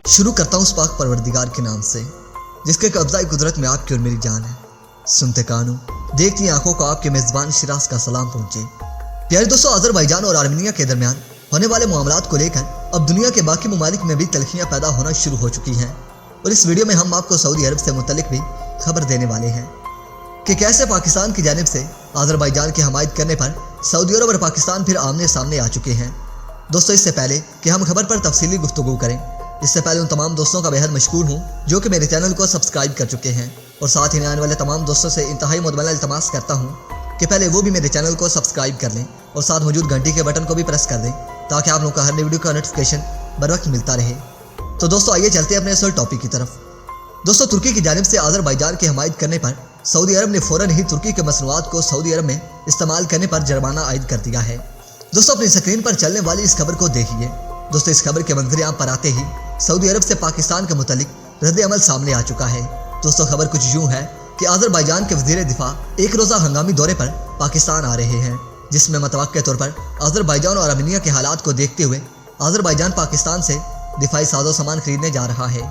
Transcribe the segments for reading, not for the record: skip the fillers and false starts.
शुरू करता हूँ उस पाक परवरदिगार के नाम से जिसके कब्ज़ा कुदरत में आपकी और मेरी जान है। सुनते कानों देखती आंखों को आपके मेज़बान शिराज का सलाम पहुंचे। प्यारे दोस्तों, अज़रबैजान और आर्मीनिया के दरमियान होने वाले मामलात को लेकर अब दुनिया के बाकी ममालिक में भी तलखियाँ पैदा होना शुरू हो चुकी हैं और इस वीडियो में हम आपको सऊदी अरब से मुतल्लिक भी खबर देने वाले हैं कि कैसे पाकिस्तान की जानिब से अज़रबैजान की हमायत करने पर सऊदी अरब और पाकिस्तान फिर आमने सामने आ चुके हैं। दोस्तों, इससे पहले कि हम खबर पर तफसीली गुफ्तगू करें, इससे पहले उन तमाम दोस्तों का बेहद मशकूर हूँ जो कि मेरे चैनल को सब्सक्राइब कर चुके हैं और साथ ही आने वाले तमाम दोस्तों से इंतहाई मुतमना इल्तमास करता हूँ कि पहले वो भी मेरे चैनल को सब्सक्राइब कर लें और साथ मौजूद घंटी के बटन को भी प्रेस कर दें ताकि आप लोगों का हर नई वीडियो का नोटिफिकेशन बर वक्त मिलता रहे। तो दोस्तों, आइए चलते हैं अपने असल टॉपिक की तरफ। दोस्तों, तुर्की की जानिब से अज़रबैजान की हमायत करने पर सऊदी अरब ने फ़ौरन ही तुर्की के मसनूआत को सऊदी अरब में इस्तेमाल करने पर जुर्माना आयद कर दिया है। दोस्तों, अपनी स्क्रीन पर चलने वाली इस खबर को देखिए। दोस्तों, इस खबर के मंजर आम पर आते ही सऊदी अरब से पाकिस्तान के मुतालिक रद्द अमल सामने आ चुका है। दोस्तों, खबर कुछ यूँ है कि अज़रबैजान के वज़ीर दिफा एक रोज़ा हंगामी दौरे पर पाकिस्तान आ रहे हैं, जिसमें मतवक्के तौर पर अज़रबैजान और आर्मीनिया के हालात को देखते हुए अज़रबैजान पाकिस्तान से दिफाई साजो सामान खरीदने जा रहा है।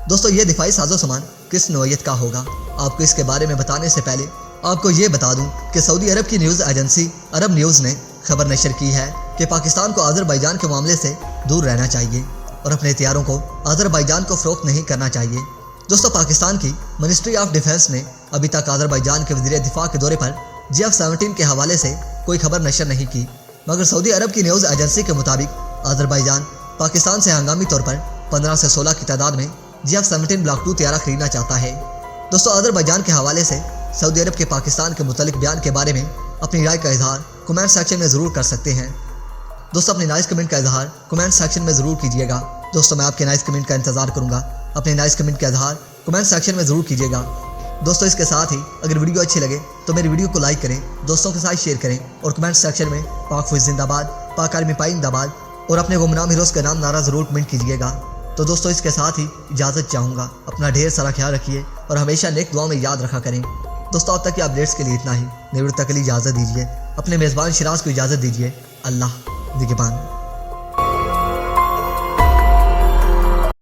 दोस्तों, ये दिफाई साजो सामान किस नौइयत का होगा, आपको इसके बारे में बताने से पहले आपको ये बता दूं कि सऊदी अरब की न्यूज़ एजेंसी अरब न्यूज़ ने खबर नशर की है कि पाकिस्तान को अज़रबैजान के मामले से दूर रहना चाहिए और अपने हथियारों को अज़रबैजान को फ़रोख्त नहीं करना चाहिए। दोस्तों, पाकिस्तान की मिनिस्ट्री ऑफ डिफेंस ने अभी तक अज़रबैजान के वज़ीर दिफा के दौरे पर GF-17 के हवाले से कोई खबर नशर नहीं की, मगर सऊदी अरब की न्यूज़ एजेंसी के मुताबिक अज़रबैजान पाकिस्तान से हंगामी तौर पर 15 से 16 की तादाद में GF-17 ब्लॉक 2 तैयारा खरीदना चाहता है। दोस्तों, अज़रबैजान के हवाले से सऊदी अरब के पाकिस्तान के मुतल्लिक बयान के बारे में अपनी राय का इजहार कमेंट सेक्शन में ज़रूर कर सकते हैं। दोस्तों, अपने नाइस कमेंट का इजहार कमेंट सेक्शन में ज़रूर कीजिएगा। दोस्तों, मैं आपके नाइस कमेंट का इंतज़ार करूँगा। अपने नाइस कमेंट का इजहार कमेंट सेक्शन में ज़रूर कीजिएगा। दोस्तों, इसके साथ ही अगर वीडियो अच्छी लगे तो मेरी वीडियो को लाइक करें, दोस्तों के साथ शेयर करें और कमेंट सेक्शन में पाक फौज जिंदाबाद, पाक आर्मी पाई जिंदाबाद और अपने गुमनाम हीरोज़ का नाम नारा ज़रूर कमेंट कीजिएगा। तो दोस्तों, इसके साथ ही इजाज़त चाहूँगा। अपना ढेर सारा ख्याल रखिए और हमेशा नेक दुआ में याद रखा करें। दोस्तों, अब तक के अपडेट्स के लिए इतना ही। नई वीडियो तक के लिए इजाज़त दीजिए। अपने मेज़बान शिराज को इजाज़त दीजिए। अल्लाह निगहबान।